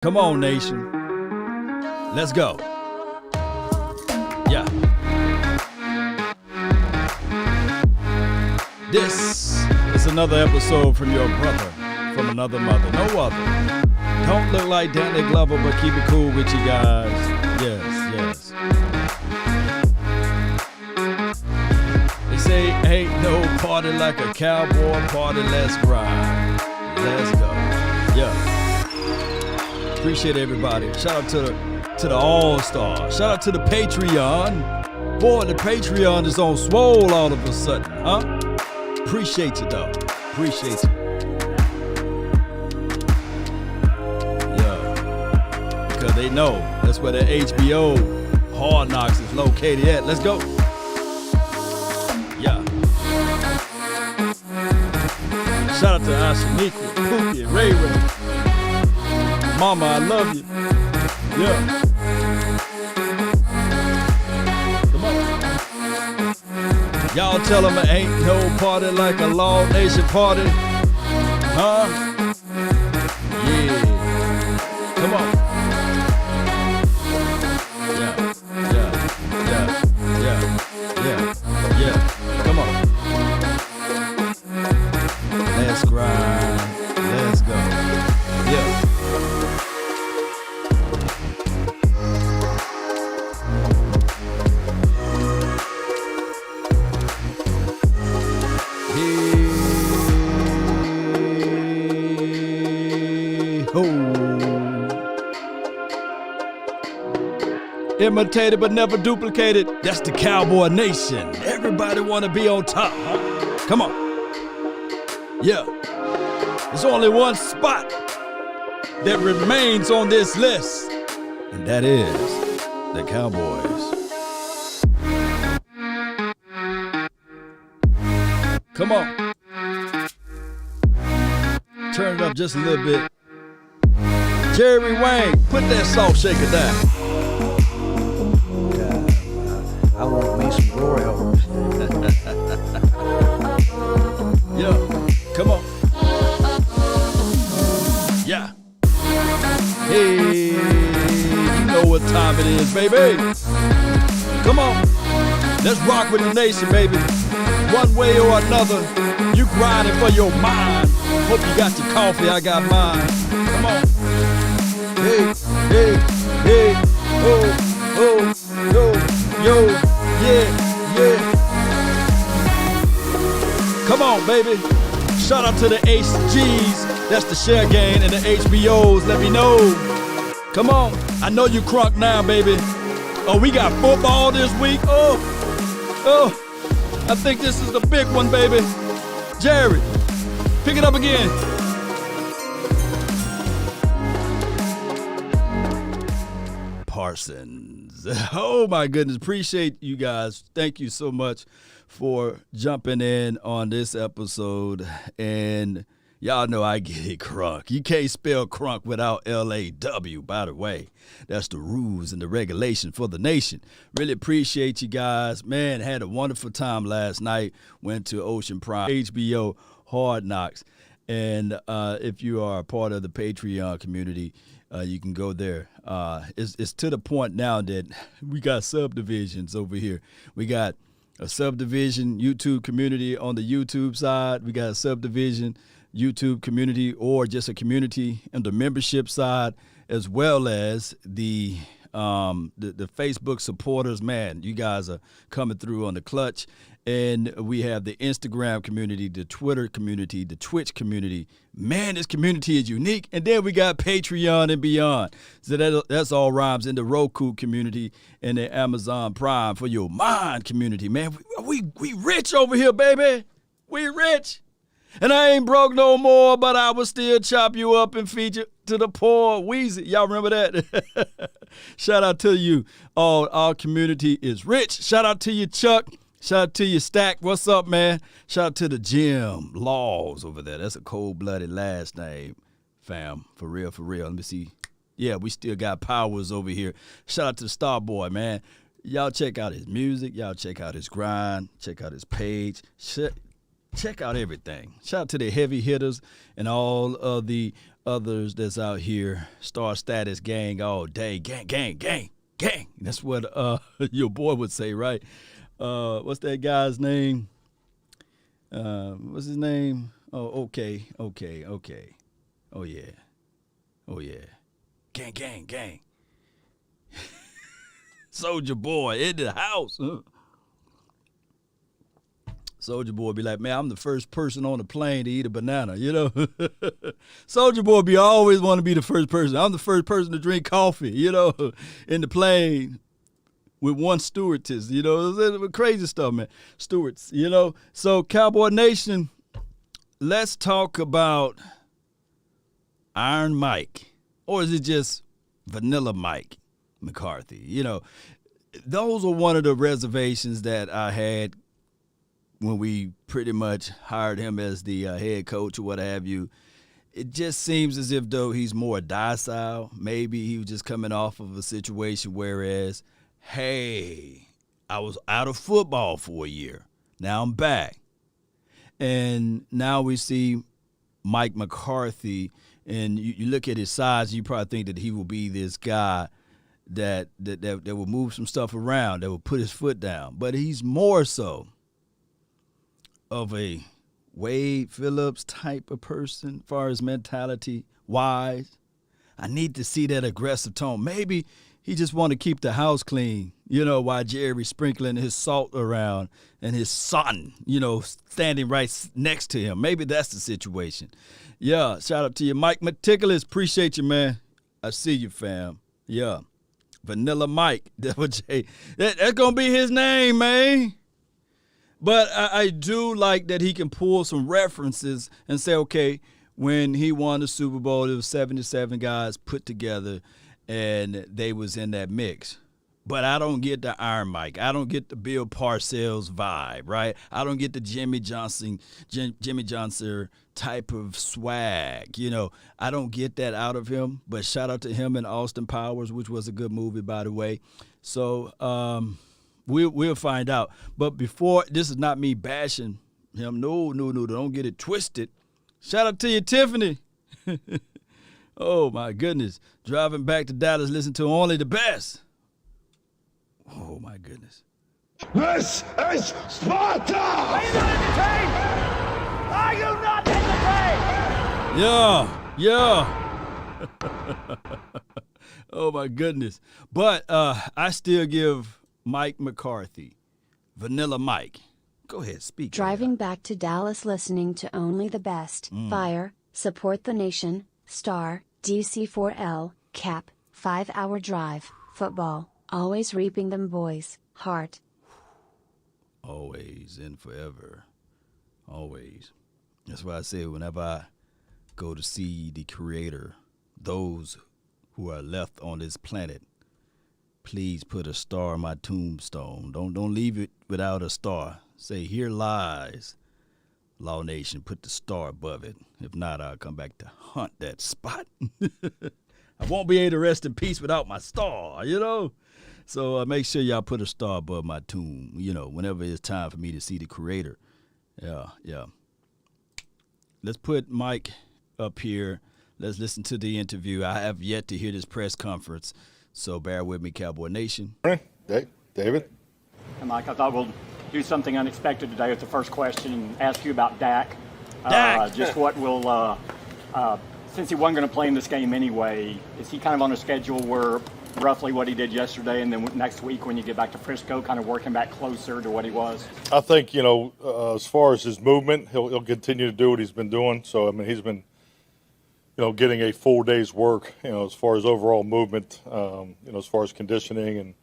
Come on, nation. Let's go. Yeah. This is another episode from your brother, from another mother, no other. Don't look like Danny Glover, but keep it cool with you guys. Yes, yes. They say ain't no party like a cowboy party. Let's grind. Let's go. Yeah. Appreciate everybody. Shout out to the All-Stars. Shout out to the Patreon. Boy, the Patreon is on swole all of a sudden, huh? Appreciate you, though. Appreciate you. Yeah. Because they know that's where the HBO Hard Knocks is located at. Let's go. Yeah. Shout out to Ashaniqua, Pookie, and Ray Ray. Mama, I love you. Yeah. Come on. Y'all tell them it ain't no party like a Law Nation party. Huh? Yeah. Come on. Yeah. Come on. Let's grind. Let's go. Yeah. Imitated but never duplicated. That's the Cowboy Nation. Everybody want to be on top, huh? Come on. Yeah. There's only one spot that remains on this list, and that is the Cowboys. Come on. Turn it up just a little bit. Jerry Wayne, put that salt shaker down. I want me some glory holes. Yeah, come on. Yeah. Hey, you know what time it is, baby. Come on. Let's rock with the nation, baby. One way or another, you grinding for your mind. Hope you got your coffee, I got mine. Come on. Hey, oh, yo, yeah. Come on, baby. Shout out to the HGs, that's the share gain, and the HBOs, let me know. Come on, I know you crunk now, baby. Oh, we got football this week. Oh, I think this is the big one, baby. Jerry, pick it up again. Parsons. Oh my goodness. Appreciate you guys. Thank you so much for jumping in on this episode. And y'all know I get it crunk. You can't spell crunk without L-A-W, by the way. That's the rules and the regulation for the nation. Really appreciate you guys. Man, had a wonderful time last night. Went to Ocean Prime, HBO Hard Knocks. And if you are a part of the Patreon community, you can go there. It's to the point now that we got subdivisions over here. We got a subdivision YouTube community on the YouTube side. We got a subdivision YouTube community, or just a community on the membership side, as well as the Facebook supporters. Man, you guys are coming through on the clutch. And we have the Instagram community, the Twitter community, the Twitch community. Man, this community is unique. And then we got Patreon and beyond. So that's all rhymes in the Roku community and the Amazon Prime for your mind community. Man, we rich over here, baby. We rich. And I ain't broke no more, but I will still chop you up and feed you to the poor Weezy. Y'all remember that? Shout out to you. Our community is rich. Shout out to you, Chuck. Shout out to you, Stack. What's up, man? Shout out to the Jim Laws over there. That's a cold-blooded last name, fam. For real. Let me see. Yeah, we still got Powers over here. Shout out to the Starboy, man. Y'all check out his music. Y'all check out his grind. Check out his page. check out everything. Shout out to the heavy hitters and all of the others that's out here. Star Status gang all day. Gang, gang, gang, gang. That's what your boy would say, right? What's that guy's name? What's his name? Oh, okay. Oh, yeah. Gang, gang, gang. Soldier Boy in the house. Soldier Boy be like, man, I'm the first person on the plane to eat a banana, you know. Soldier Boy be always want to be the first person. I'm the first person to drink coffee, you know, in the plane with one stewardess, you know. Crazy stuff, man. Stewards, you know. So, Cowboy Nation, let's talk about Iron Mike. Or is it just Vanilla Mike McCarthy? You know, those are one of the reservations that I had when we pretty much hired him as the head coach or what have you. It just seems as if though he's more docile. Maybe he was just coming off of a situation whereas, hey, I was out of football for a year. Now I'm back. And now we see Mike McCarthy, and you look at his size, you probably think that he will be this guy that will move some stuff around, that will put his foot down. But he's more so of a Wade Phillips type of person as far as mentality wise. I need to see that aggressive tone. Maybe he just want to keep the house clean, you know, while Jerry's sprinkling his salt around and his son, you know, standing right next to him. Maybe that's the situation. Yeah, shout out to you, Mike Meticulous. Appreciate you, man. I see you, fam. Yeah. Vanilla Mike. That's going to be his name, man. But I do like that he can pull some references and say, okay, when he won the Super Bowl, there was 77 guys put together, and they was in that mix. But I don't get the Iron Mike. I don't get the Bill Parcells vibe, right? I don't get the Jimmy Johnson type of swag. You know, I don't get that out of him. But shout out to him and Austin Powers, which was a good movie, by the way. So, We'll find out. But before, this is not me bashing him. No, don't get it twisted. Shout out to you, Tiffany. Oh, my goodness. Driving back to Dallas, listen to only the best. Oh, my goodness. This is Sparta! Are you not entertained? Are you not entertained? Yeah. Oh, my goodness. But I still give Mike McCarthy, Vanilla Mike. Go ahead, speak. Driving back to Dallas listening to only the best. Fire, support the nation, star, DC4L, cap, 5-hour drive, football, always reaping them boys, heart. Always and forever. Always. That's why I say whenever I go to see the Creator, those who are left on this planet, please put a star on my tombstone. Don't leave it without a star. Say, here lies Law Nation. Put the star above it. If not, I'll come back to hunt that spot. I won't be able to rest in peace without my star, you know? So make sure y'all put a star above my tomb, you know, whenever it's time for me to see the Creator. Yeah. Let's put Mike up here. Let's listen to the interview. I have yet to hear this press conference. So bear with me, Cowboy Nation. David? And Mike, I thought we'll do something unexpected today with the first question and ask you about Dak. Just what will, since he wasn't going to play in this game anyway, is he kind of on a schedule where roughly what he did yesterday and then next week when you get back to Frisco, kind of working back closer to what he was? I think, you know, as far as his movement, he'll continue to do what he's been doing. So, I mean, he's been, you know, getting a full day's work, you know, as far as overall movement, you know, as far as conditioning and,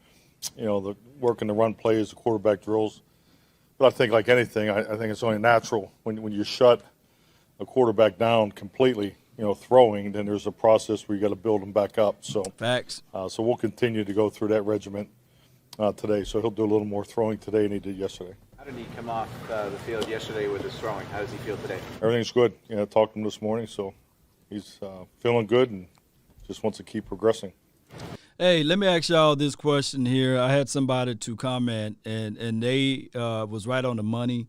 you know, the working the run plays, the quarterback drills. But I think like anything, I think it's only natural when you shut a quarterback down completely, you know, throwing, then there's a process where you got to build them back up. So Facts. So we'll continue to go through that regiment today. So he'll do a little more throwing today than he did yesterday. How did he come off the field yesterday with his throwing? How does he feel today? Everything's good. You know, I talked to him this morning, so he's feeling good and just wants to keep progressing. Hey, let me ask y'all this question here. I had somebody to comment, and they was right on the money.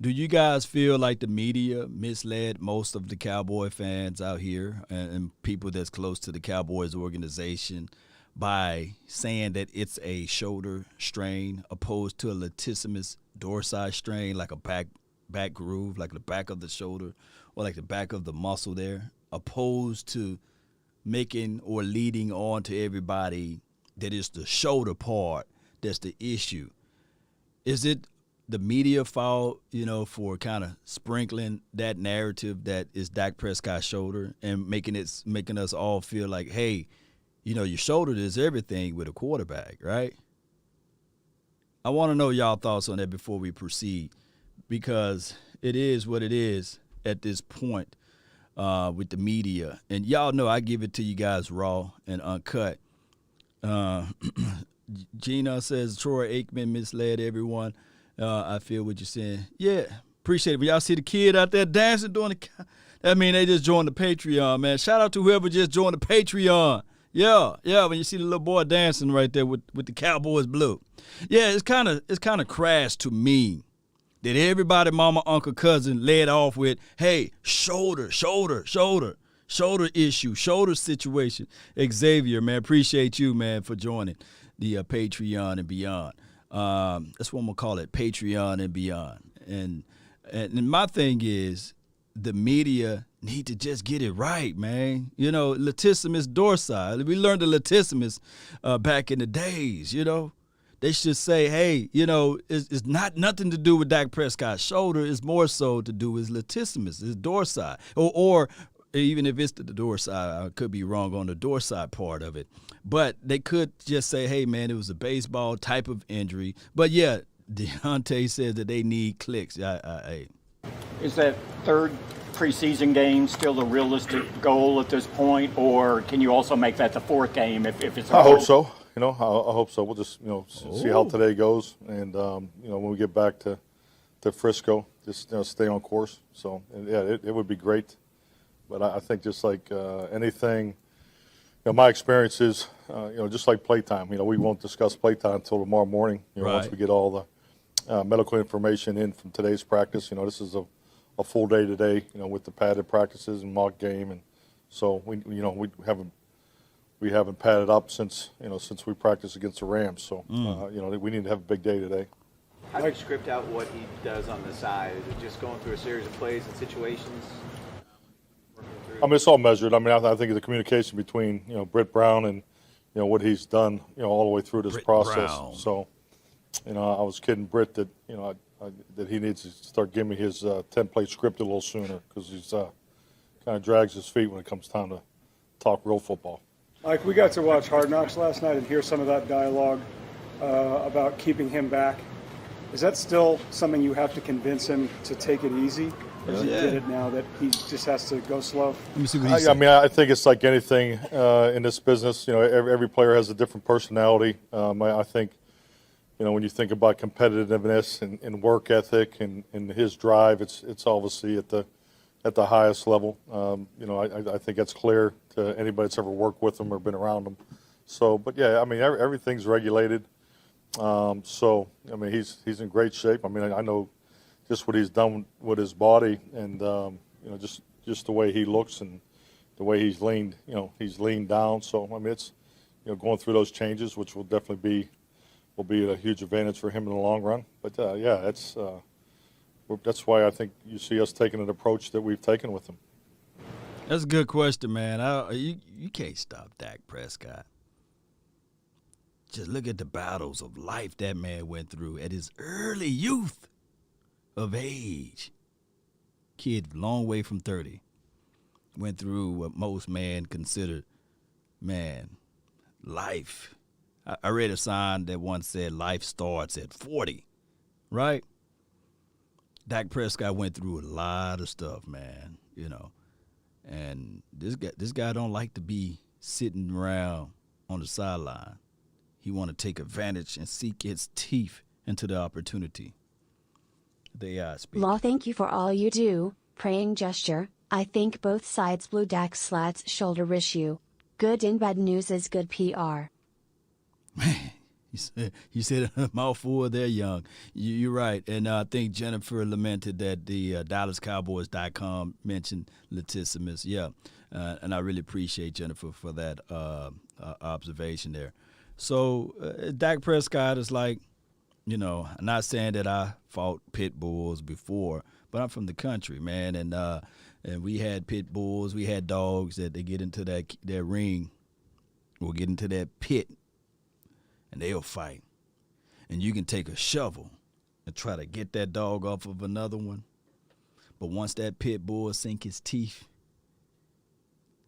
Do you guys feel like the media misled most of the Cowboy fans out here and people that's close to the Cowboys organization by saying that it's a shoulder strain opposed to a latissimus dorsi strain, like a back groove, like the back of the shoulder or like the back of the muscle there, opposed to making or leading on to everybody that it's the shoulder part that's the issue? Is it the media fault, for kind of sprinkling that narrative that is Dak Prescott's shoulder and making us all feel like, hey, your shoulder is everything with a quarterback, right? I want to know y'all thoughts on that before we proceed, because it is what it is at this point with the media. And y'all know I give it to you guys raw and uncut. Gina says Troy Aikman misled everyone. I feel what you're saying. Yeah, appreciate it. But y'all see the kid out there dancing doing they just joined the Patreon, man. Shout out to whoever just joined the Patreon. Yeah, when you see the little boy dancing right there with the Cowboys blue. Yeah, it's kind of crass to me that everybody, mama, uncle, cousin led off with, hey, shoulder issue, shoulder situation. Xavier, man, appreciate you, man, for joining the Patreon and beyond. That's what I'm going to call it, Patreon and beyond. And my thing is the media need to just get it right, man. Latissimus dorsi. We learned the latissimus back in the days, They should say, hey, it's not nothing to do with Dak Prescott's shoulder. It's more so to do with his latissimus, his dorsi. Or even if it's the dorsi, I could be wrong on the dorsi part of it. But they could just say, hey, man, it was a baseball type of injury. But, yeah, Deontay says that they need clicks. Is that third preseason game still a realistic goal at this point, or can you also make that the fourth game if it's a I goal? hope so. I hope so. We'll just, see how today goes. And, when we get back to Frisco, just stay on course. So, and, yeah, it would be great. But I think just like anything, my experience is, just like playtime. We won't discuss playtime until tomorrow morning. Right. Once we get all the medical information in from today's practice. This is a full day today. With the padded practices and mock game, and so we haven't padded up since we practiced against the Rams. So we need to have a big day today. How do you script out what he does on the side? Is it just going through a series of plays and situations? It's all measured. I think the communication between Britt Brown and what he's done all the way through this Britt process. Brown. So I was kidding Britt that that he needs to start giving me his template script a little sooner, because he's kind of drags his feet when it comes time to talk real football. Mike, we got to watch Hard Knocks last night and hear some of that dialogue about keeping him back. Is that still something you have to convince him to take it easy? Or does he get it now that he just has to go slow? Let me see what he said. I think it's like anything in this business. Every player has a different personality. I think, when you think about competitiveness and work ethic and his drive, it's obviously at the highest level. I think that's clear to anybody that's ever worked with him or been around him. So, but yeah, everything's regulated. He's in great shape. I know just what he's done with his body, and just the way he looks and the way he's leaned down. So it's going through those changes, which will definitely be a huge advantage for him in the long run. But that's why I think you see us taking an approach that we've taken with him. That's a good question, man. You can't stop Dak Prescott. Just look at the battles of life that man went through at his early youth of age. Kid long way from 30. Went through what most men consider, life. I read a sign that once said life starts at 40, right? Dak Prescott went through a lot of stuff, man, And this guy don't like to be sitting around on the sideline. He want to take advantage and seek his teeth into the opportunity. They speak. Law, thank you for all you do. Praying gesture. I think both sides blew Dak Slat's shoulder issue. Good and bad news is good PR. Man, He said a mouthful, they're young. You're right. And I think Jennifer lamented that the DallasCowboys.com mentioned latissimus. Yeah. And I really appreciate Jennifer for that observation there. So Dak Prescott is like, you know, I'm not saying that I fought pit bulls before, but I'm from the country, man. And we had pit bulls. We had dogs that they get into that ring or get into that pit, and they'll fight. And you can take a shovel and try to get that dog off of another one. But once that pit bull sink his teeth,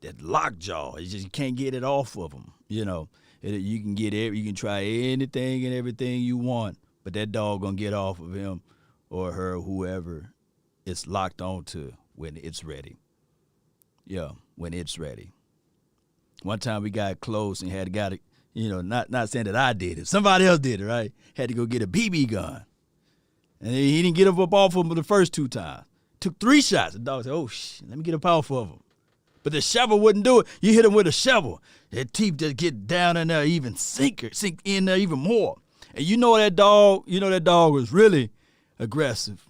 that lockjaw, you can't get it off of him. You know, you can try anything and everything you want, but that dog gonna get off of him or her, whoever it's locked onto when it's ready. Yeah, when it's ready. One time we got close and got it. You know, not saying that I did it. Somebody else did it, right? Had to go get a BB gun. And he didn't get up off of him the first 2 times. Took 3 shots. The dog said, oh, let me get up off of him. But the shovel wouldn't do it. You hit him with a shovel. That teeth just get down in there even sink in there even more. And you know that dog was really aggressive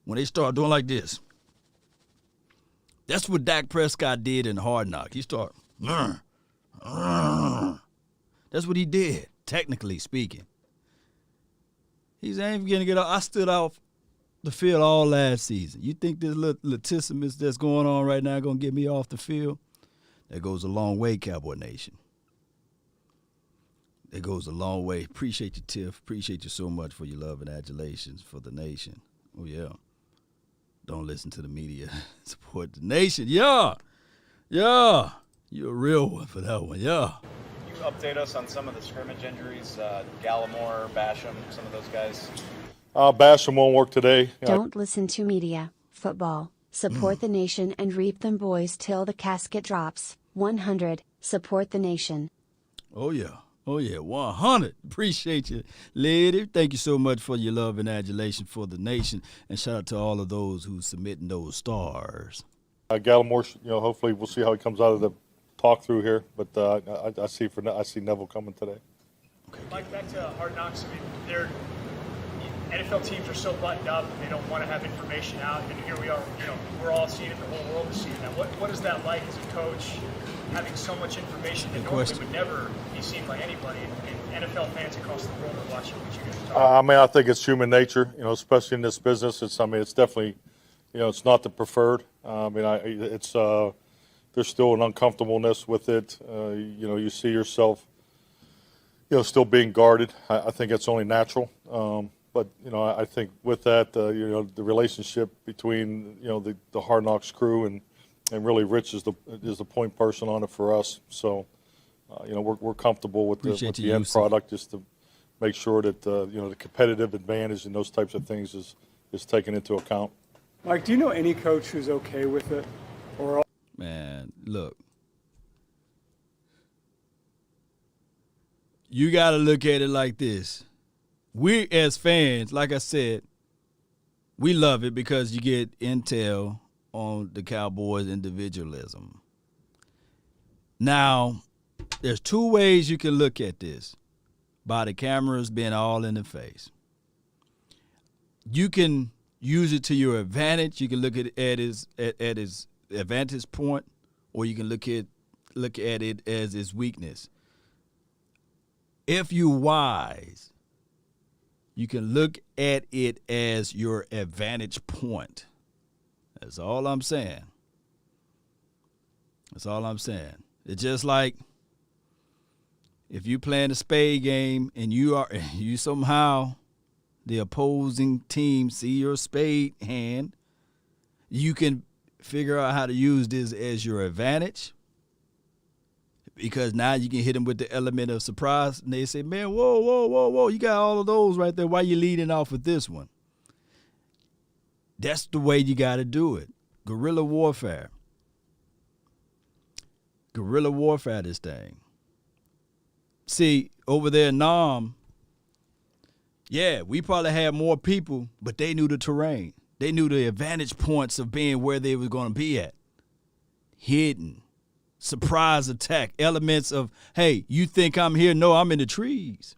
when they start doing like this. That's what Dak Prescott did in Hard Knock. He started, that's what he did, technically speaking. He's ain't going to get off. I stood off the field all last season. You think this little latissimus that's going on right now going to get me off the field? That goes a long way, Cowboy Nation. That goes a long way. Appreciate you, Tiff. Appreciate you so much for your love and adulations for the nation. Oh, yeah. Don't listen to the media. Support the nation. Yeah. Yeah. You're a real one for that one. Yeah. Update us on some of the scrimmage injuries, Gallimore, Basham, some of those guys? Basham won't work today. Don't listen to media. Football. Support the nation and reap them boys till the casket drops. 100. Support the nation. Oh, yeah. Oh, yeah. 100. Appreciate you, lady. Thank you so much for your love and adulation for the nation. And shout out to all of those who's submitting those stars. Gallimore, hopefully we'll see how he comes out of the talk through here, but I see Neville coming today. Mike, back to Hard Knocks. I mean, NFL teams are so buttoned up; they don't want to have information out. And here we are, we're all seeing it. The whole world is seeing that. What is that like as a coach, having so much information that normally would never be seen by anybody? And NFL fans across the world are watching what you guys are talking about. I think it's human nature, especially in this business. It's definitely, it's not the preferred. There's still an uncomfortableness with it. You see yourself, still being guarded. I think it's only natural. But I think with that, the relationship between, the Hard Knocks crew and really Rich is the point person on it for us. So, we're comfortable with the end product, just to make sure that, the competitive advantage and those types of things is taken into account. Mike, do you know any coach who's okay with it? Or Man, look. You got to look at it like this. We as fans, like I said, we love it because you get intel on the Cowboys' individualism. Now, there's 2 ways you can look at this. By the cameras being all in the face. You can use it to your advantage. You can look at his advantage point, or you can look at it as his weakness. If you're wise, you can look at it as your advantage point. That's all I'm saying. That's all I'm saying. It's just like if you playing a spade game and you somehow, the opposing team, see your spade hand, you can figure out how to use this as your advantage, because now you can hit them with the element of surprise, and they say, man, whoa, you got all of those right there. Why you leading off with this one? That's the way you got to do it. Guerrilla warfare. Guerrilla warfare, this thing. See, over there in Nam, yeah, we probably had more people, but they knew the terrain. They knew the advantage points of being where they were going to be at. Hidden. Surprise attack. Elements of, hey, you think I'm here? No, I'm in the trees.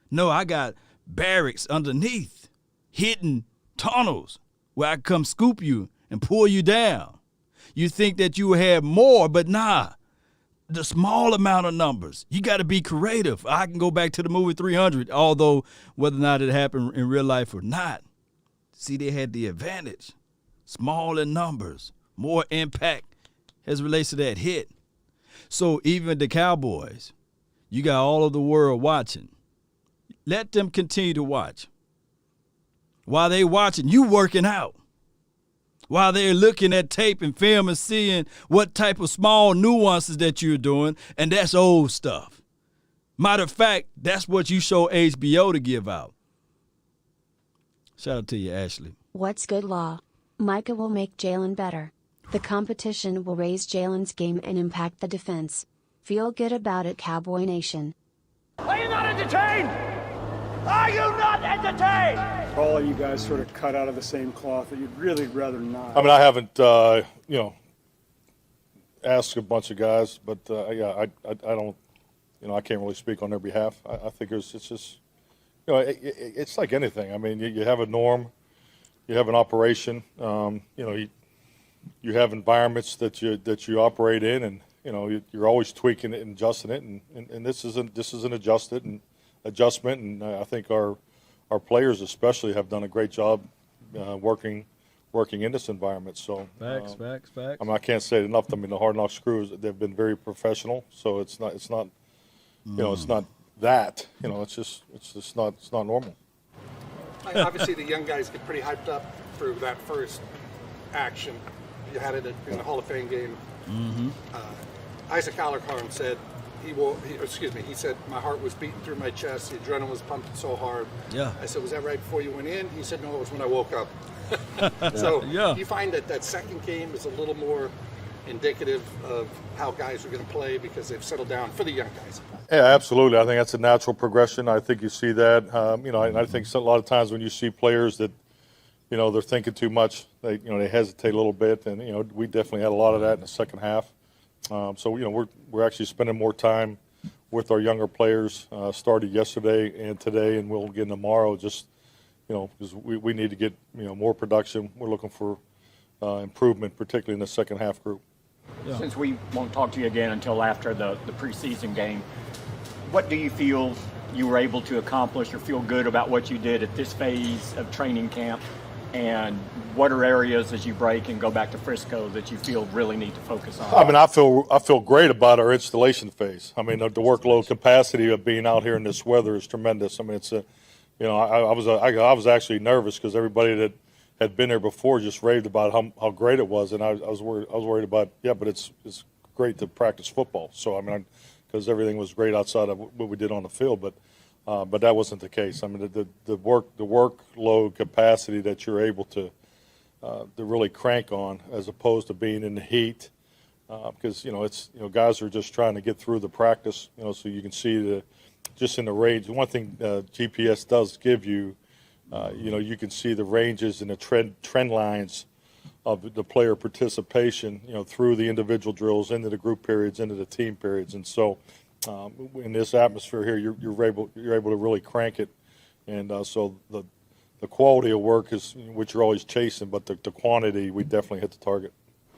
No, I got barracks underneath, hidden tunnels where I can come scoop you and pull you down. You think that you have more, but nah. The small amount of numbers. You got to be creative. I can go back to the movie 300, although whether or not it happened in real life or not, see, they had the advantage. Small in numbers, more impact as it relates to that hit. So even the Cowboys, you got all of the world watching. Let them continue to watch. While they watching, you working out. While they're looking at tape and film and seeing what type of small nuances that you're doing, and that's old stuff. Matter of fact, that's what you show HBO to give out. Shout out to you, Ashley. What's good, Law? Micah will make Jalen better. The competition will raise Jalen's game and impact the defense. Feel good about it, Cowboy Nation. Are you not entertained? Are you not entertained? All of you guys sort of cut out of the same cloth that you'd really rather not. I mean, I haven't, asked a bunch of guys, but I don't, I can't really speak on their behalf. I think it's just, it's like anything. I mean, you have a norm, you have an operation, you have environments that you operate in, and you're always tweaking it and adjusting it, and this is an adjustment, and I think our players especially have done a great job working in this environment. So facts. I mean, I can't say it enough. I mean, the Hard Knocks crew, they've been very professional. So it's not it's not that, it's just not normal. Obviously, the young guys get pretty hyped up for that first action. You had it in the Hall of Fame game. Mm-hmm. Isaac Alarcon said, he said, my heart was beating through my chest. The adrenaline was pumping so hard. Yeah. I said, was that right before you went in? He said, no, it was when I woke up. So you find that second game is a little more indicative of how guys are going to play because they've settled down for the young guys. Yeah, absolutely. I think that's a natural progression. I think you see that. And I think a lot of times when you see players that, they're thinking too much, they hesitate a little bit, and we definitely had a lot of that in the second half. So we're actually spending more time with our younger players. Started yesterday and today, and we'll get tomorrow. Just because we need to get more production. We're looking for improvement, particularly in the second half group. Yeah. Since we won't talk to you again until after the preseason game, what do you feel you were able to accomplish or feel good about what you did at this phase of training camp? And what are areas as you break and go back to Frisco that you feel really need to focus on? I mean, I feel great about our installation phase. I mean, the workload capacity of being out here in this weather is tremendous. I mean, it's I was actually nervous because everybody that had been there before just raved about how great it was, and I was worried about but it's great to practice football. So I mean, because everything was great outside of what we did on the field, but that wasn't the case. I mean, the workload capacity that you're able to really crank on, as opposed to being in the heat, because guys are just trying to get through the practice, so you can see just in the range. One thing GPS does give you, you can see the ranges and the trend lines of the player participation, through the individual drills, into the group periods, into the team periods, and so. In this atmosphere here, you're able to really crank it, and so the quality of work is what you're always chasing, but the quantity, we definitely hit the target.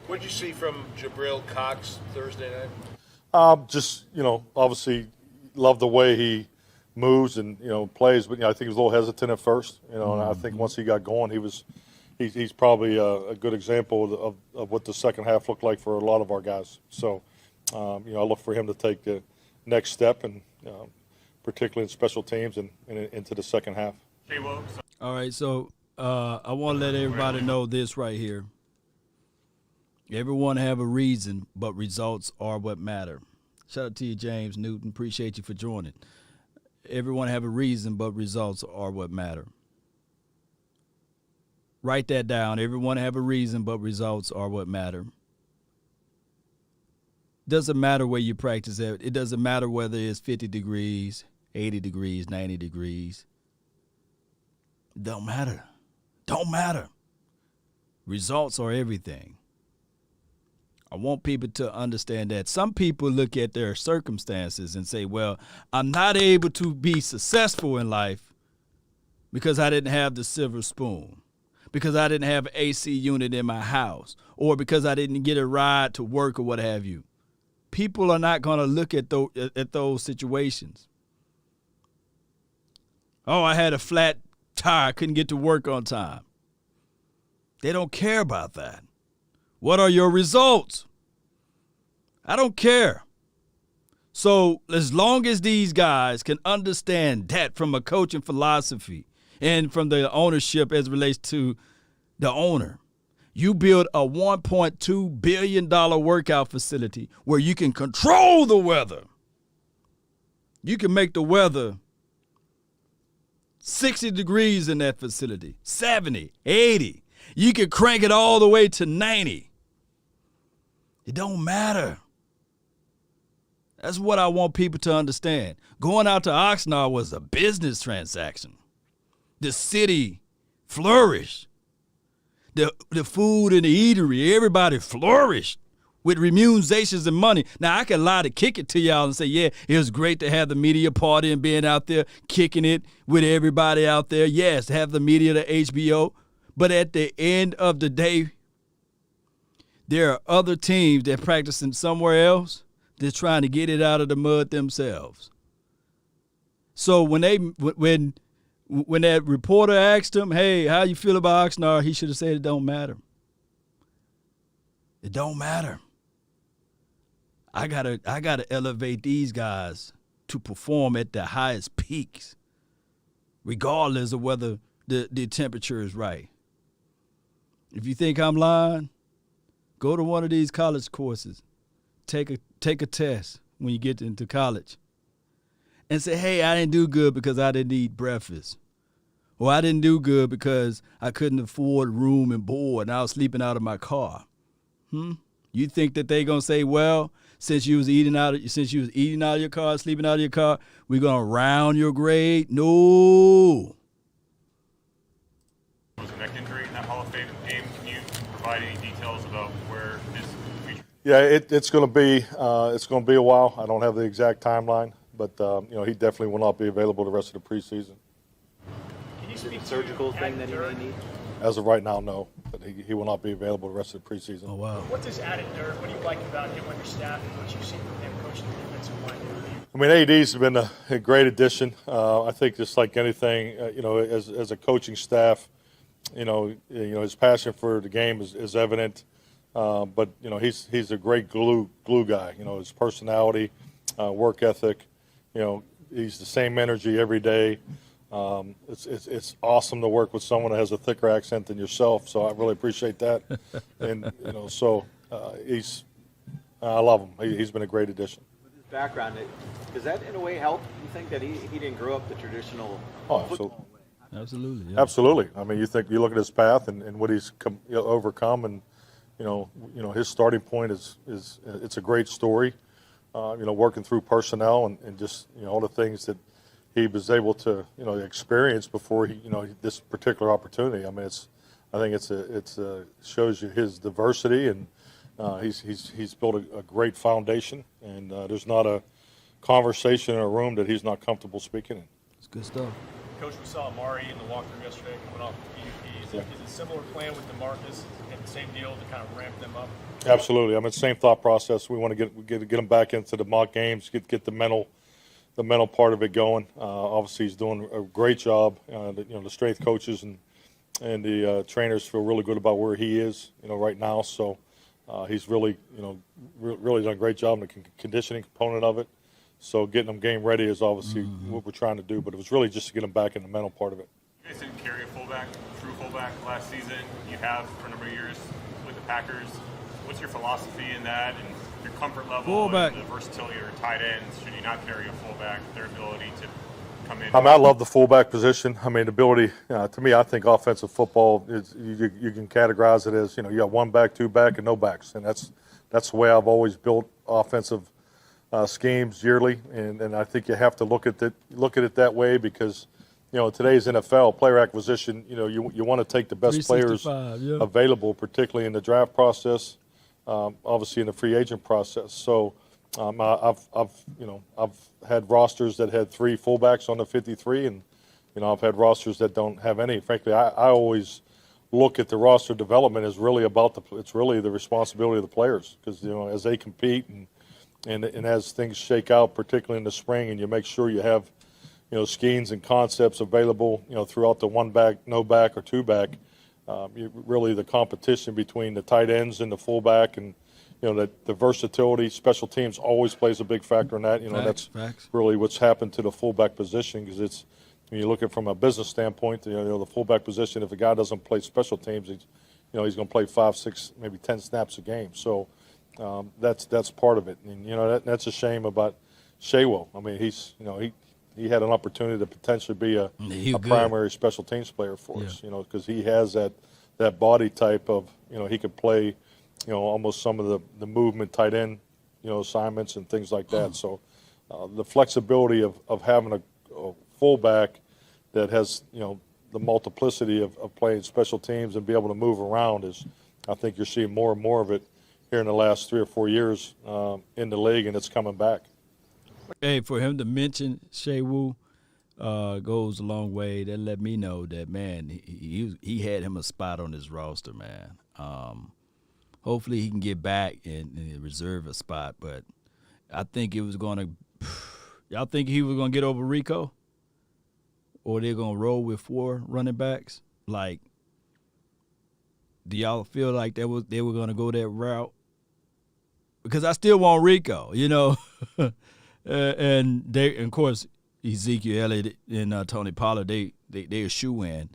What did you see from Jabril Cox Thursday night? Obviously love the way he moves and plays, but I think he was a little hesitant at first, and I think once he got going, he's probably a good example of what the second half looked like for a lot of our guys. So I look for him to take the next step, and particularly in special teams and into the second half. All right, so I want to let everybody know this right here. Everyone have a reason, but results are what matter. Shout out to you, James Newton. Appreciate you for joining. Everyone have a reason, but results are what matter. Write that down. Everyone have a reason, but results are what matter. Doesn't matter where you practice at. It doesn't matter whether it's 50 degrees, 80 degrees, 90 degrees. Don't matter. Don't matter. Results are everything. I want people to understand that. Some people look at their circumstances and say, well, I'm not able to be successful in life because I didn't have the silver spoon, because I didn't have an AC unit in my house, or because I didn't get a ride to work or what have you. People are not going to look at those situations. Oh, I had a flat tire, couldn't get to work on time. They don't care about that. What are your results? I don't care. So as long as these guys can understand that from a coaching philosophy and from the ownership as it relates to the owner, you build a $1.2 billion workout facility where you can control the weather. You can make the weather 60 degrees in that facility, 70, 80. You can crank it all the way to 90. It don't matter. That's what I want people to understand. Going out to Oxnard was a business transaction. The city flourished. The food and the eatery, everybody flourished with remunerations and money. Now, I can lie to kick it to y'all and say, yeah, it was great to have the media party and being out there kicking it with everybody out there. Yes, have the media, the HBO. But at the end of the day, there are other teams that practicing somewhere else that's trying to get it out of the mud themselves. So when that reporter asked him, hey, how you feel about Oxnard, he should have said it don't matter. It don't matter. I gotta elevate these guys to perform at the highest peaks, regardless of whether the temperature is right. If you think I'm lying, go to one of these college courses. Take a test when you get into college. And say, hey, I didn't do good because I didn't eat breakfast. Or I didn't do good because I couldn't afford room and board and I was sleeping out of my car. You think that they gonna say, well, since you was eating out of your car, sleeping out of your car, we're gonna round your grade? No. It was a neck injury in that Hall of Fame game. Can you provide any details about where his future? Yeah, it's going to be a while. I don't have the exact timeline, but he definitely will not be available the rest of the preseason. Can you speak surgical thing that he may need? As of right now, no, but he will not be available the rest of the preseason. Oh wow! What does added Dirk? What do you like about him on your staff and what you've seen from him coaching the defensive line? I mean, AD's been a great addition. I think just like anything, as a coaching staff, his passion for the game is evident. But he's a great glue guy. His personality, work ethic. He's the same energy every day. It's awesome to work with someone that has a thicker accent than yourself. So I really appreciate that. And I love him. He's been a great addition. With his background, does that in a way help? You think that he didn't grow up the traditional football way? Absolutely. Yeah. Absolutely. I mean, you look at his path and what he's overcome, and his starting point is it's a great story. Working through personnel and just all the things that he was able to experience before this particular opportunity. I mean, I think it shows you his diversity, and he's built a great foundation, and there's not a conversation in a room that he's not comfortable speaking in. It's good stuff. Coach, we saw Amari in the walkthrough yesterday coming off the PUP. Is it a similar plan with DeMarcus and the same deal to kind of ramp them up? Absolutely. I mean, same thought process. We want to get them back into the mock games, get the mental part of it going. Obviously, he's doing a great job. The strength coaches and the trainers feel really good about where he is, right now. So he's really done a great job in the conditioning component of it. So getting them game ready is obviously what we're trying to do, but it was really just to get them back in the mental part of it. You guys didn't carry a true fullback last season. You have for a number of years with the Packers. What's your philosophy in that and your comfort level and the versatility of tight ends? Should you not carry a fullback, their ability to come in? I love the fullback position. I mean, the ability, to me, I think offensive football is you can categorize it as, you got one back, two back, and no backs. And that's the way I've always built offensive schemes yearly, and I think you have to look at it that way because, today's NFL player acquisition, you want to take the best players available, particularly in the draft process. obviously in the free agent process. So I've had rosters that had 3 fullbacks on the 53, and I've had rosters that don't have any. Frankly, I always look at the roster development as really it's really the responsibility of the players, because as they compete and as things shake out, particularly in the spring, and you make sure you have schemes and concepts available throughout the 1-back, no-back, or 2-back. Really the competition between the tight ends and the fullback, and the versatility. Special teams always plays a big factor in that. That's really what's happened to the fullback position, because it's, when you look at it from a business standpoint, the fullback position, if a guy doesn't play special teams, he's going to play 5, 6, maybe 10 snaps a game. So that's part of it. And that's a shame about Shaywo. I mean, he had an opportunity to potentially be a primary special teams player for us. Because he has that body type of, he could play, almost some of the movement tight end, assignments and things like that. So the flexibility of having a fullback that has, the multiplicity of playing special teams and be able to move around is, I think you're seeing more and more of it here in the last 3 or 4 years in the league, and it's coming back. Hey, for him to mention Shaywo goes a long way. That let me know that, man, he had him a spot on his roster, man. Hopefully he can get back and reserve a spot, but I think it was going to – y'all think he was going to get over Rico? Or they're going to roll with 4 running backs? Like, do y'all feel like they were going to go that route? Because I still want Rico, and they, of course, Ezekiel Elliott and Tony Pollard, they a shoe-in,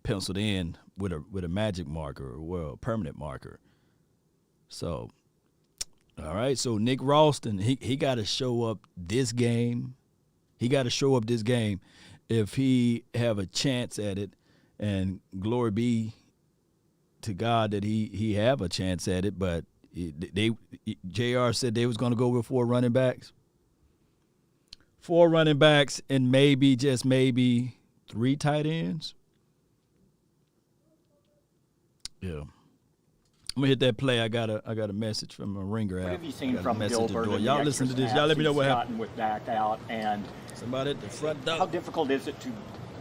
penciled in with a magic marker, or a permanent marker. So, all right. So Nick Ralston, he got to show up this game. He got to show up this game if he have a chance at it, and glory be to God that he have a chance at it. But JR said they was going to go with 4 running backs. 4 running backs and just maybe 3 tight ends. Yeah. I'm gonna hit that play. I got a message from a ringer. What have you seen from Gilbert? Y'all listen to this. Y'all let me know what happened with Dak out, and somebody at the front door. How difficult is it to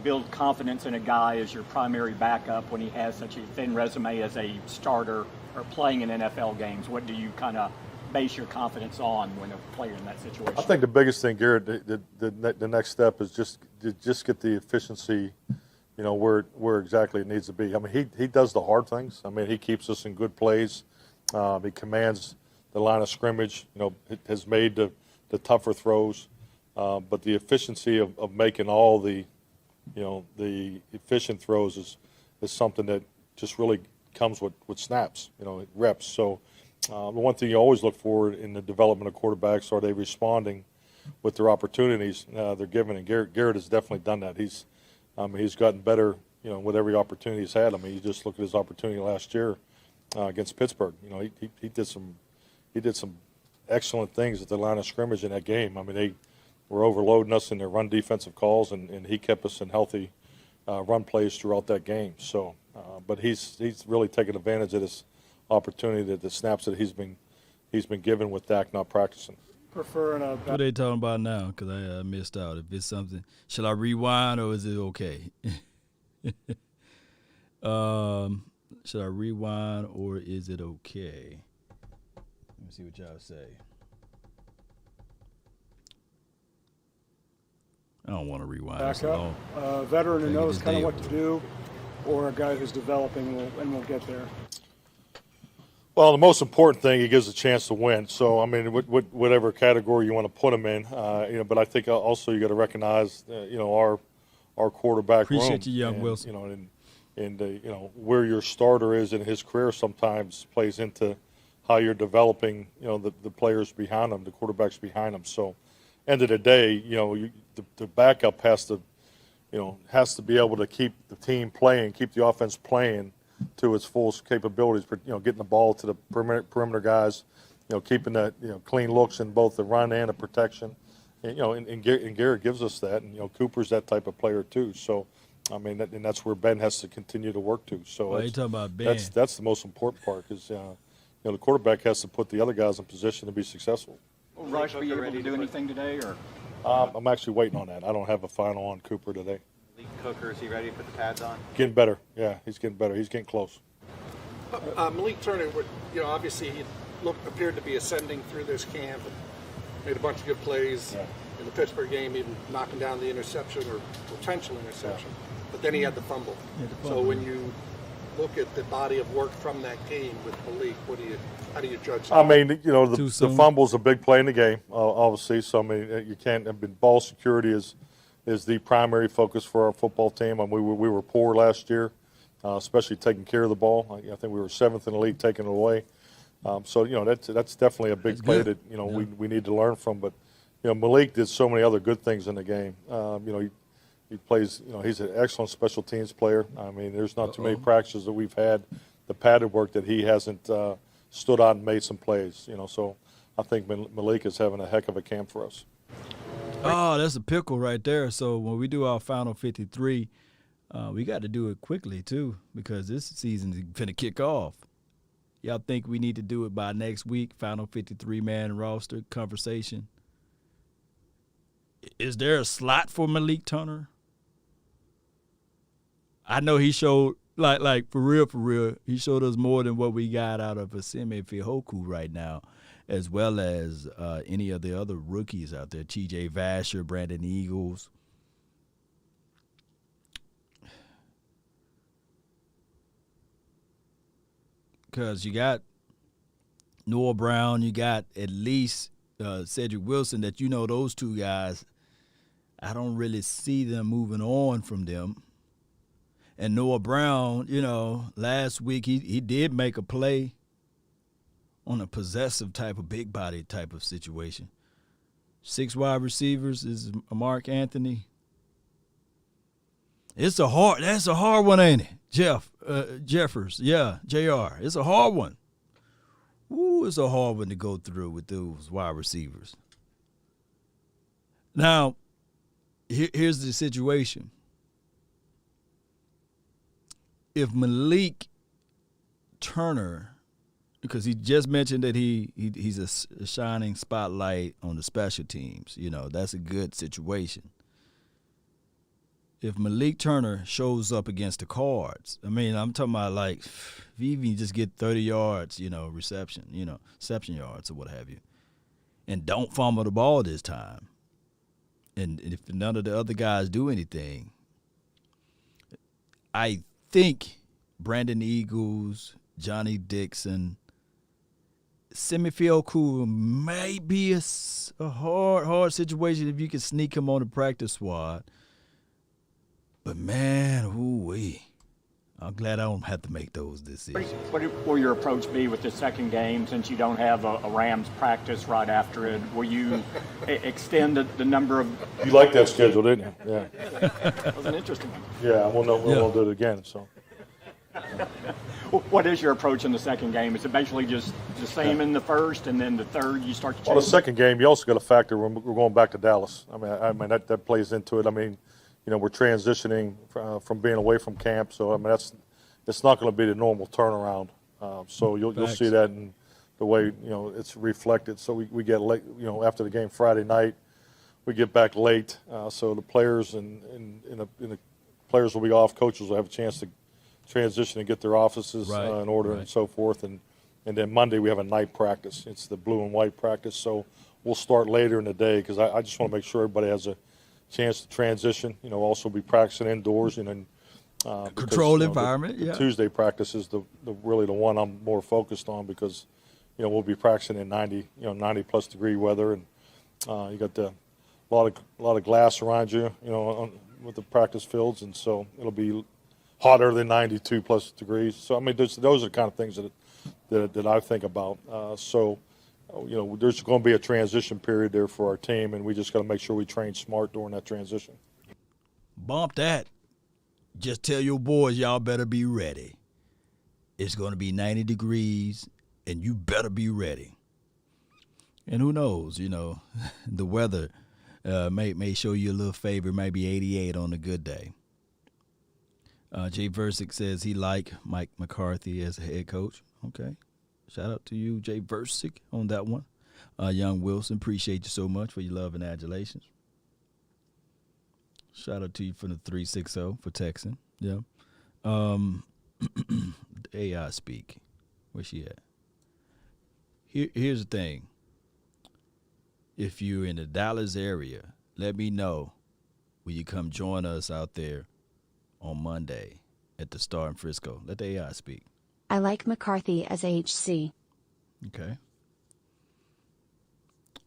build confidence in a guy as your primary backup when he has such a thin resume as a starter or playing in NFL games? What do you kind of base your confidence on when a player in that situation? I think the biggest thing, Garrett, the next step is just get the efficiency, where exactly it needs to be. I mean, he does the hard things. I mean, he keeps us in good plays. He commands the line of scrimmage. Has made the tougher throws, but the efficiency of making all the efficient throws is something that just really comes with snaps, reps. So the one thing you always look for in the development of quarterbacks, are they responding with their opportunities they're given? And Garrett has definitely done that. He's gotten better, with every opportunity he's had. I mean, you just look at his opportunity last year against Pittsburgh. He did some excellent things at the line of scrimmage in that game. I mean, they were overloading us in their run defensive calls, and he kept us in healthy run plays throughout that game. So, but he's really taken advantage of this opportunity, the snaps that he's been given with Dak not practicing. Prefer what are they talking about now? Because I missed out. If it's something, shall I rewind or is it okay? Should I rewind or is it okay? Let me see what y'all say. I don't want to rewind. Back up. A veteran who knows kind of what to do, or a guy who's developing, and we'll get there. Well, the most important thing, he gives a chance to win. So, I mean, whatever category you want to put him in, but I think also you got to recognize, our quarterback Appreciate room. You, young Wilson. And where your starter is in his career sometimes plays into how you're developing, the players behind him, the quarterbacks behind him. So, end of the day, the backup has to be able to keep the team playing, keep the offense playing to its full capabilities, getting the ball to the perimeter guys, keeping that, clean looks in both the run and the protection. And Garrett gives us that, and, Cooper's that type of player too. So, I mean, and that's where Ben has to continue to work to. So you talking about Ben? That's the most important part, is, the quarterback has to put the other guys in position to be successful. Well, Rush, were you able to do anything today, or? I'm actually waiting on that. I don't have a final on Cooper today. Malik Hooker, is he ready to put the pads on? Getting better. Yeah, he's getting better. He's getting close. Malik Turner, obviously he appeared to be ascending through this camp and made a bunch of good plays in the Pittsburgh game, even knocking down the interception or potential interception. But then he had the fumble. So when you look at the body of work from that game with Malik, how do you judge that? I mean, the fumble's a big play in the game, obviously. So I mean, you can't. Ball security is the primary focus for our football team. I mean, we were poor last year, especially taking care of the ball. I think we were 7th in the league taking it away. So that's definitely a big play that we need to learn from. But Malik did so many other good things in the game. He plays. He's an excellent special teams player. I mean, there's not too many practices that we've had the padded work that he hasn't stood out and made some plays. So I think Malik is having a heck of a camp for us. Oh, that's a pickle right there. So when we do our final 53, we got to do it quickly too, because this season is finna kick off. Y'all think we need to do it by next week? Final 53-man roster conversation. Is there a slot for Malik Turner? I know he showed, like for real, he showed us more than what we got out of Asime Fihoku right now, as well as any of the other rookies out there, T.J. Vasher, Brandon Eagles. Because you got Noah Brown, you got at least Cedric Wilson, that those two guys, I don't really see them moving on from them. And Noah Brown, last week he did make a play on a possessive type of big body type of situation. 6 wide receivers is Mark Anthony. That's a hard one, ain't it? Jeffers, yeah, JR. It's a hard one. Ooh, it's a hard one to go through with those wide receivers. Now, here's the situation. If Malik Turner, because he just mentioned that he's a shining spotlight on the special teams, that's a good situation. If Malik Turner shows up against the Cards, I mean, I'm talking about like if he even just get 30 yards, reception yards or what have you, and don't fumble the ball this time, and if none of the other guys do anything, I think Brandon Eagles, Johnny Dixon, Semifioku may be a hard situation if you can sneak him on the practice squad. But man, ooh-wee, I'm glad I don't have to make those decisions. What will your approach be with the second game, since you don't have a Rams practice right after it? Will you extend the number of... You liked that schedule, didn't you? Yeah. That was an interesting one. Yeah, we'll do it again. So. What is your approach in the second game? Is it basically just the same in the first, and then the third you start to change? Well, the second game, you also got to factor we're going back to Dallas. I mean that plays into it. I mean, we're transitioning from being away from camp, so I mean it's not going to be the normal turnaround. So you'll see that in the way it's reflected. So we get late, after the game Friday night, we get back late. So the players and the players will be off. Coaches will have a chance to transition and get their offices in order and so forth. And then Monday we have a night practice. It's the blue and white practice. So we'll start later in the day because I just want to make sure everybody has a chance to transition. Also be practicing indoors and then controlled environment. The Tuesday practice is the really the one I'm more focused on because we'll be practicing in 90 plus degree weather, and you got a lot of glass around you with the practice fields, and so it'll be hotter than 92 plus degrees. So I mean those are the kind of things that I think about. So there's going to be a transition period there for our team, and we just got to make sure we train smart during that transition. Bump that. Just tell your boys y'all better be ready. It's going to be 90 degrees, and you better be ready. And who knows, the weather may show you a little favor. It might be 88 on a good day. Jay Versick says he like Mike McCarthy as a head coach. Okay. Shout out to you, Jay Versick, on that one. Young Wilson, appreciate you so much for your love and adulations. Shout out to you from the 360 for texting. Yeah. AI speak. Where's she at? Here's the thing. If you're in the Dallas area, let me know. Will you come join us out there on Monday at the Star in Frisco? Let the AI speak. I like McCarthy as HC. Okay.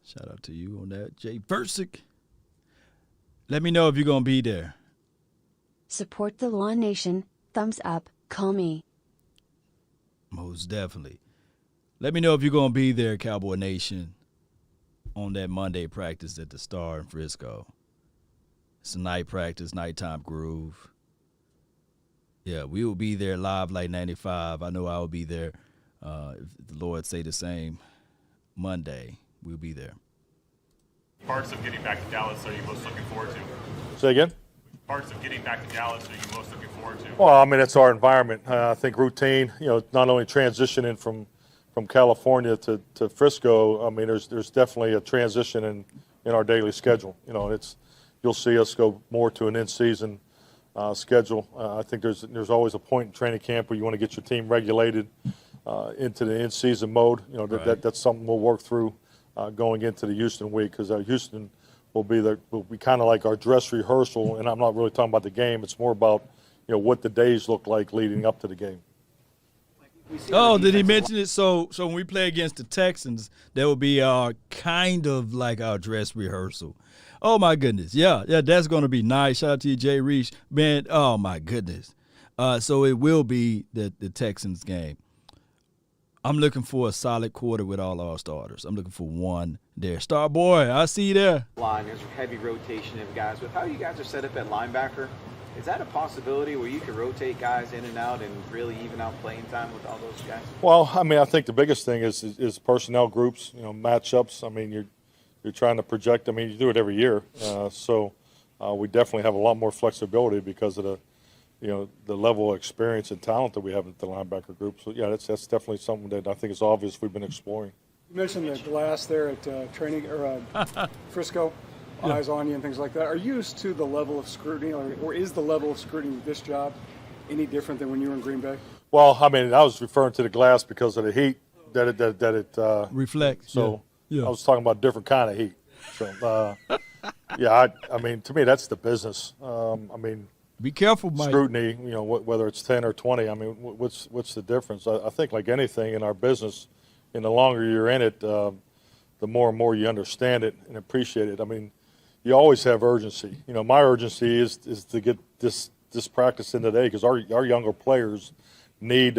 Shout out to you on that. Jay Versick. Let me know if you're going to be there. Support the Lawn Nation. Thumbs up. Call me. Most definitely. Let me know if you're going to be there, Cowboy Nation, on that Monday practice at the Star in Frisco. It's a night practice, nighttime groove. Yeah, we will be there live like 95. I know I will be there. If the Lord say the same, Monday, we'll be there. Parts of getting back to Dallas are you most looking forward to? Say again? Parts of getting back to Dallas are you most looking forward to? Well, I mean, it's our environment. I think routine, not only transitioning from California to Frisco, I mean, there's definitely a transition in our daily schedule. You'll see us go more to an in-season schedule. I think there's always a point in training camp where you want to get your team regulated into the in-season mode. That's something we'll work through going into the Houston week, because Houston will be kind of like our dress rehearsal, and I'm not really talking about the game. It's more about what the days look like leading up to the game. Oh, did he mention it? So when we play against the Texans, that will be our kind of like our dress rehearsal. Oh, my goodness. Yeah, that's going to be nice. Shout out to you, Jay Reach. Man, oh, my goodness. So it will be the Texans game. I'm looking for a solid quarter with all our starters. I'm looking for one there. Star boy, I see you there. Line, there's a heavy rotation of guys. With how you guys are set up at linebacker, is that a possibility where you can rotate guys in and out and really even out playing time with all those guys? Well, I mean, I think the biggest thing is personnel groups, matchups. I mean, you're trying to project. I mean, you do it every year. So we definitely have a lot more flexibility because of the level of experience and talent that we have at the linebacker group. So, yeah, that's definitely something that I think is obvious we've been exploring. You mentioned the glass there at training or Frisco, eyes on you and things like that. Are you used to the level of scrutiny, or is the level of scrutiny with this job any different than when you were in Green Bay? Well, I mean, I was referring to the glass because of the heat that it reflects. So yeah. I was talking about a different kind of heat. So, I mean, to me, that's the business. I mean, be careful, Mike. Scrutiny, whether it's 10 or 20. I mean, what's the difference? I think like anything in our business, and the longer you're in it, the more and more you understand it and appreciate it. I mean, you always have urgency. My urgency is to get this practice in today, because our younger players need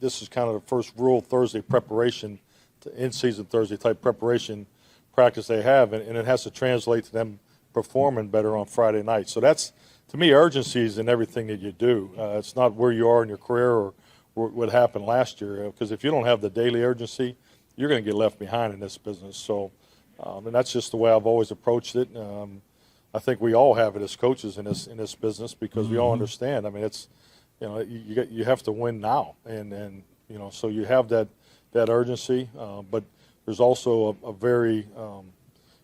this is kind of the first real Thursday preparation, in-season Thursday type preparation practice they have, and it has to translate to them performing better on Friday night. So that's, to me, urgency is in everything that you do. It's not where you are in your career or what happened last year, because if you don't have the daily urgency, you're going to get left behind in this business. So, and that's just the way I've always approached it. I think we all have it as coaches in this business, because we all understand. I mean, it's you have to win now, and so you have that urgency, but there's also a very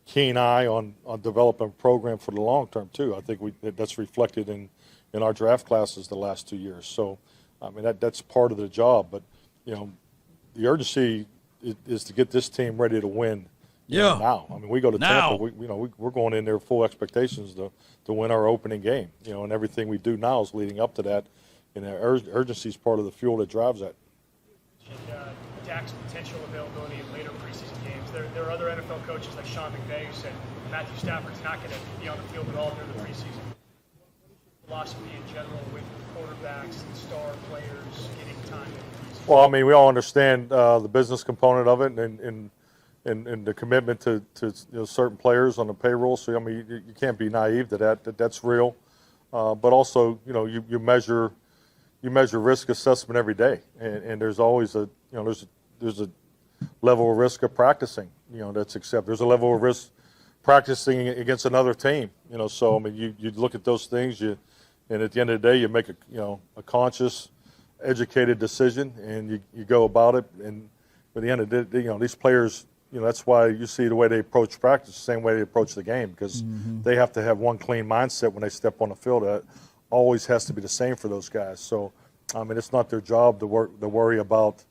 keen eye on developing a program for the long term too. I think that's reflected in our draft classes the last 2 years. So, I mean, that's part of the job. But the urgency is to get this team ready to win. Now. I mean, we go to Tampa. We're going in there full expectations to win our opening game. And everything we do now is leading up to that. And urgency is part of the fuel that drives that. Dak's potential availability in later preseason games. There are other NFL coaches like Sean McVay who said Matthew Stafford's not going to be on the field at all during the preseason. Philosophy in general with quarterbacks and star players getting time in the preseason. Well, I mean, we all understand the business component of it and the commitment to certain players on the payroll. So, I mean, you can't be naive to that. That's real. But also, you measure risk assessment every day, and there's always there's a level of risk of practicing, that's accepted. There's a level of risk practicing against another team, So I mean, you look at those things, and at the end of the day, you make a conscious, educated decision, and you go about it, and But at the end of the day, these players, that's why you see the way they approach practice, the same way they approach the game, because they have to have one clean mindset when they step on the field. That always has to be the same for those guys. So, it's not their job to worry about,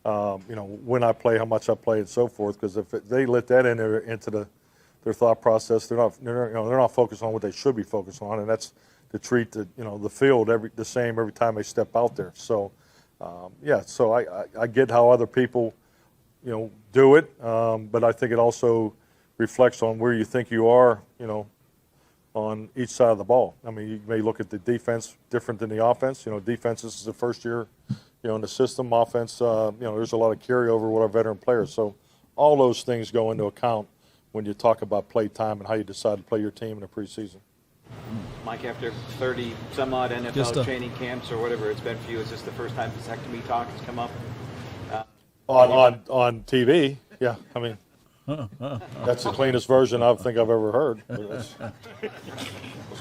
when I play, how much I play, and so forth. Because if they let that into their thought process, they're not focused on what they should be focused on, and that's to treat the field the same every time they step out there. So, so I get how other people do it, but I think it also reflects on where you think you are, on each side of the ball. You may look at the defense different than the offense. Defense, this is the first year, in the system. Offense, there's a lot of carryover with our veteran players. So all those things go into account when you talk about play time and how you decide to play your team in the preseason. Mike, after 30 some odd NFL training camps or whatever it's been for you, is this the first time vasectomy talk has come up? On TV, yeah. That's the cleanest version I think I've ever heard. I was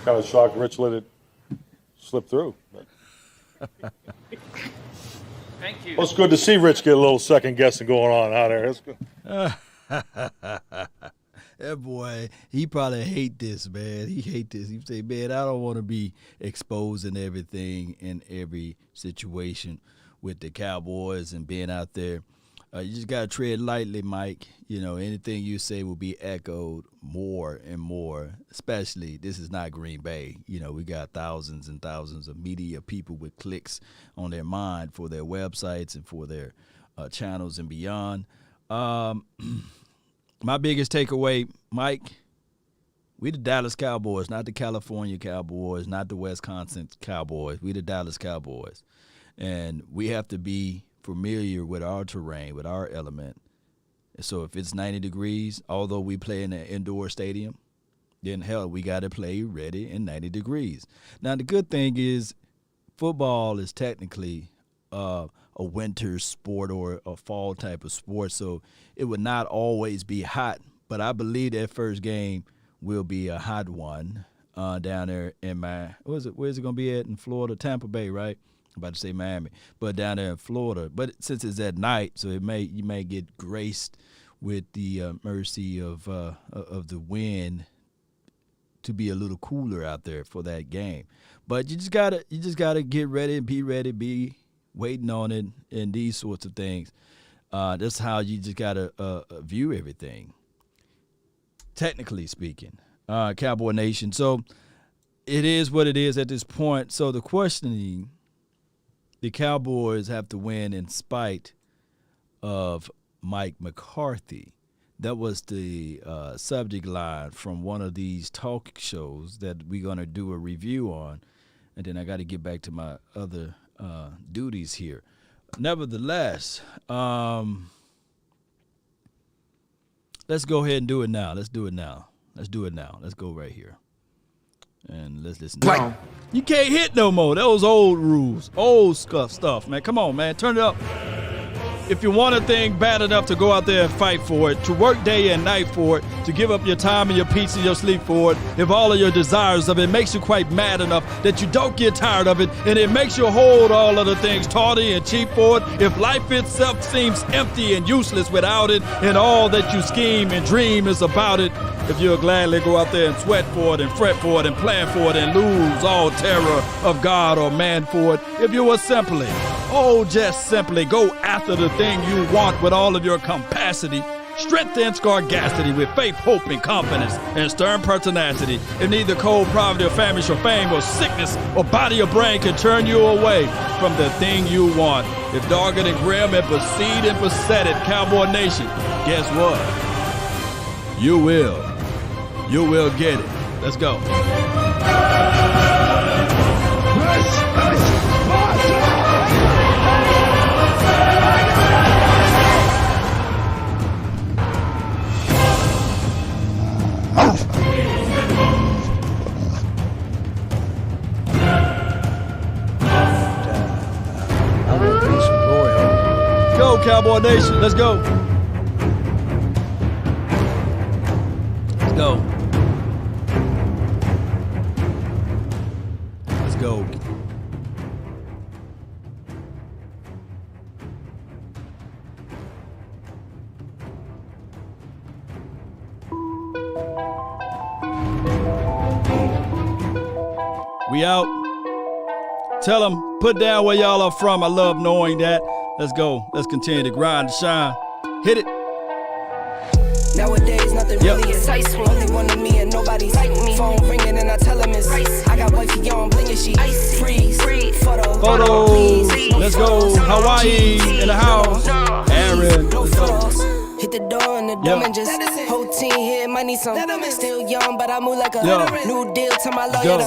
kind of shocked Rich let it slip through. Thank you. Well, it's good to see Rich get a little second guessing going on out there. That's good. That boy, he probably hate this, man. He hate this. He say, man, I don't want to be exposing everything in every situation with the Cowboys and being out there. You just got to tread lightly, Mike. Anything you say will be echoed more and more, especially this is not Green Bay. We got thousands and thousands of media people with clicks on their mind for their websites and for their channels and beyond. My biggest takeaway, Mike, we the Dallas Cowboys, not the California Cowboys, not the Wisconsin Cowboys. We the Dallas Cowboys. And we have to be familiar with our terrain, with our element. So if it's 90 degrees, although we play in an indoor stadium, then hell, we got to play ready in 90 degrees. Now, the good thing is football is technically a winter sport or a fall type of sport, so it would not always be hot. But I believe that first game will be a hot one down there in where's it going to be at in Florida? Tampa Bay, right? I'm about to say Miami, but down there in Florida. But since it's at night, so you may get graced with the mercy of the wind to be a little cooler out there for that game. But you just gotta get ready and be waiting on it and these sorts of things. That's how you just gotta view everything. Technically speaking, Cowboy Nation. So it is what it is at this point. So the questioning. The Cowboys have to win in spite of Mike McCarthy. That was the subject line from one of these talk shows that we're going to do a review on. And then I got to get back to my other duties here. Nevertheless, let's go ahead and do it now. Let's do it now. Let's go right here. And let's listen. You can't hit no more. Those old rules, old stuff, man. Come on, man. Turn it up. If you want a thing bad enough to go out there and fight for it, to work day and night for it, to give up your time and your peace and your sleep for it, if all of your desires of it makes you quite mad enough that you don't get tired of it, and it makes you hold all other things tawdry and cheap for it, if life itself seems empty and useless without it, and all that you scheme and dream is about it, if you'll gladly go out there and sweat for it and fret for it and plan for it and lose all terror of God or man for it, if you will simply, just simply go after the thing you want with all of your capacity, strength and sagacity, with faith, hope, and confidence, and stern pertinacity. If neither cold, poverty, or famish, or fame, or sickness, or body or brain can turn you away from the thing you want. If dogged and grim and proceed and beset it, Cowboy Nation, guess what? You will. You will get it. Let's go. Go, Cowboy Nation. Let's go. Let's go. Let's go. We out. Tell them, put down where y'all are from. I love knowing that. Let's go. Let's continue to grind and shine. Hit it. Nowadays, nothing really excites me. Only one of me and nobody's like me. Phone ringing and I tell him it's ice. I got wifey on blinging, she freeze. Photos. Let's go. Hawaii in the house. Aaron. No photos. Hit the door and the dumb and just whole team here might need some. Still young, but I move like a new deal to my lawyer.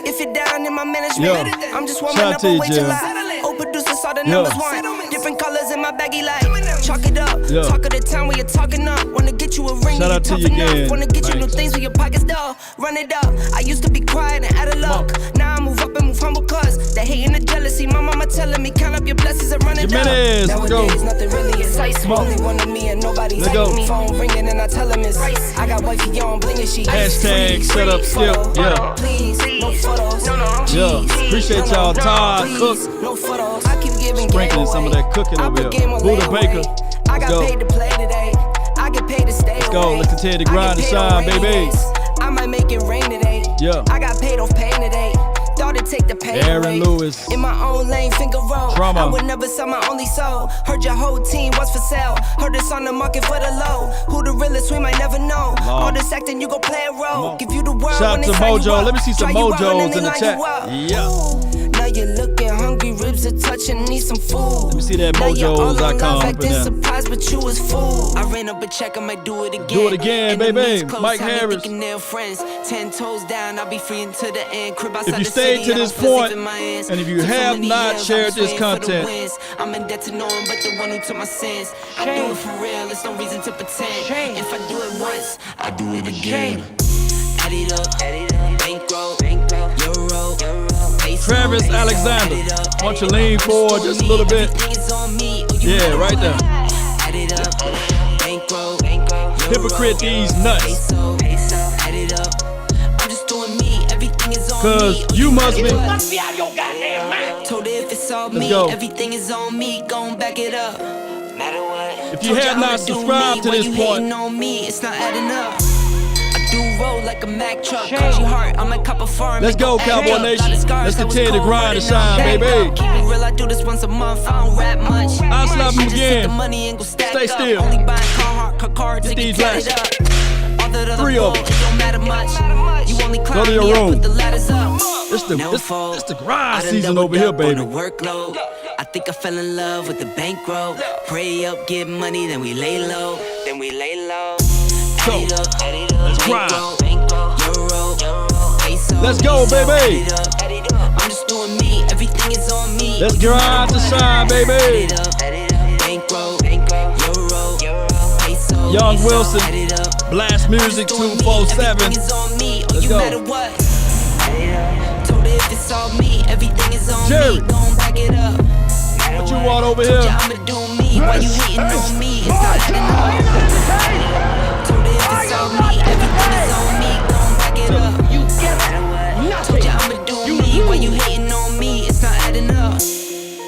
If you're down in my management, I'm just warming up and wait till I. Old producer saw the numbers one. Different colors in my baggy light. Chalk it up. Talk of the town where you're talking up. Wanna get you a ring, Shout you out to tough you enough. again. Wanna get you new things with your pockets dull. Run it up. I used to be quiet and out of luck. Now I move up and move humble cause the hate and the jealousy. My mama telling me count up your blessings and run it up. Nowadays nothing really excites me. Only one of me and nobody's like me. Phone ringing and I tell him it's I got wifey on blinging, she Hashtag set up skip. Yeah. Please, no photos. Yeah. Appreciate y'all. Todd Cook. No photos. I keep giving sprinkling some of that cooking over here. Buddha Baker. I got paid to play today. I get paid to stay. Let's go. Let's continue to grind and shine, baby. I might make it rain today. Yeah. I got paid off pain today. Thought to take the pain Aaron away. Lewis. In my own lane, finger roll. Trauma. I would never sell my only soul. Heard your whole team was for sale. Heard it's on the market for the low. Who the realest, we might never know. All this acting, you gon' play a role. Give you the world. Shout out to Mojo. Let me see some Mojos in the chat. Yeah. Now you're looking hungry, ribs are touching, need some food. Let me see that Mojos icon up in there. Surprised, but you was fool. I ran up a check, I might do it again. Do it again, baby. Mike Harris. Friends, 10 toes down, I'll be free until the end. Crib if you stayed to this point, and if you have not shared this content, I'm in debt to no one but the one who took my sins. I do it for real, there's no reason to pretend. If I do it once, I do it again. Add it up, bankroll, euro, Travis Alexander, why don't you lean forward just a little bit? Yeah, right there. Add it up, bankroll, Hypocrite these nuts. Add it up. I'm just doing me, everything is on me. Cause you must be. out your goddamn mind. Told her if it's all me, everything is on me. Gon' back it up. Matter what. If you have not subscribed to this point, on me, it's not adding up. I do roll like a Mack truck. Country heart, I'm a copper farm. Let's go, Cowboy Nation. Let's continue to grind and shine, baby. Keep it real, I do this once a month. I don't rap much. I'll slap him again. Stay still. Only buying car to these get it up. 3 of them. It don't matter much. You only climb Go to your me up, room. put the ladders up. It's the grind season over here, baby. Workload. I think I fell in love with the bankroll. Pray up, get money, then we lay low. So, let's grind. Let's go, baby. I'm just doing me, everything is on me. Let's grind to shine, baby. Young Wilson, Blast Music 247. Let's go. Jerry, what you want over here? Why you hating on me? It's not adding up. Told her if it's all me, everything is on me. Gon' back it up. You told ya I'ma do me. Why you hating on me? It's not adding up.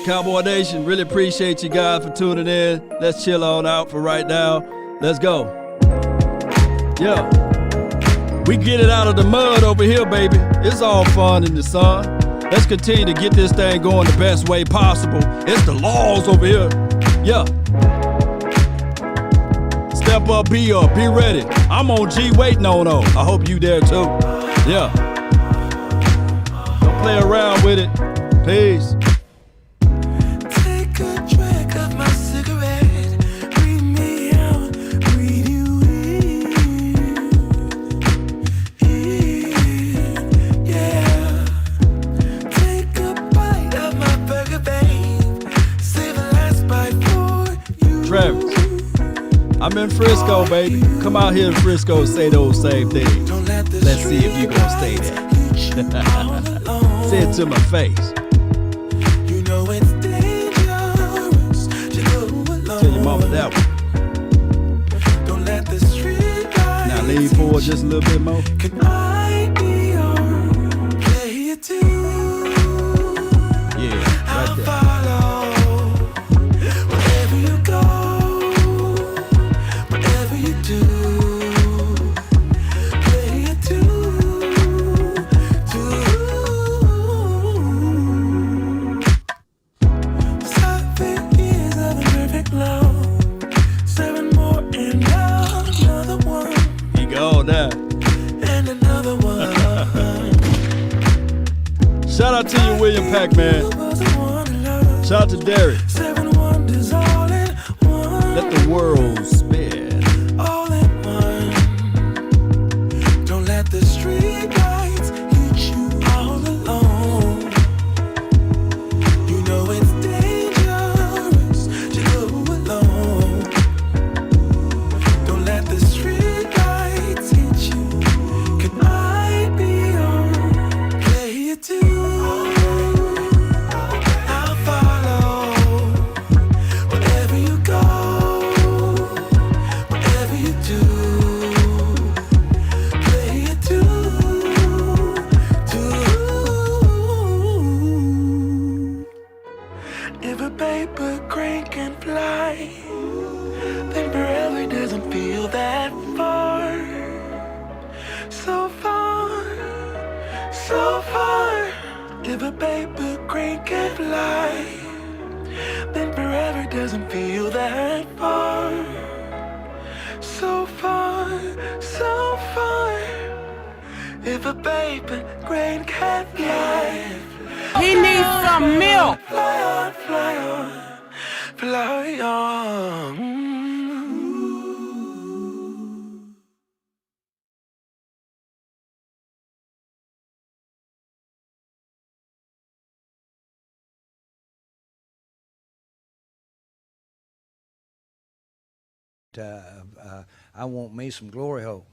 Cowboy Nation, really appreciate you guys for tuning in. Let's chill on out for right now. Let's go. Yeah. We get it out of the mud over here, baby. It's all fun in the sun. Let's continue to get this thing going the best way possible. It's the laws over here. Yeah. Step up, be ready. I'm on G waiting on O. I hope you there too. Yeah. Don't play around with it. Peace. Travis, I'm in Frisco, baby. Come out here in Frisco and say those same things. Let's see if you gonna stay there. Say it to my face. You know it's dangerous to go alone. Tell your mama that one. Don't let the street lights. Now lean forward just a little bit more. Can I be your player too? Yeah, right there. Shout out to you, William Pac-Man. Shout out to Derek. Let the world spin. All in one. Don't let the street lights hit you all alone. You know it's dangerous to go alone. Don't let the street lights hit you. Could I be okay here too? I'll follow wherever you go. Whatever you do, play it too. If a paper crane can fly, then forever doesn't feel that far. So far, so far. If a paper crane can fly, then forever doesn't feel that far. So far, so far. If a paper crane can fly, He needs some milk. fly on, fly on, fly on. I want me some glory hole.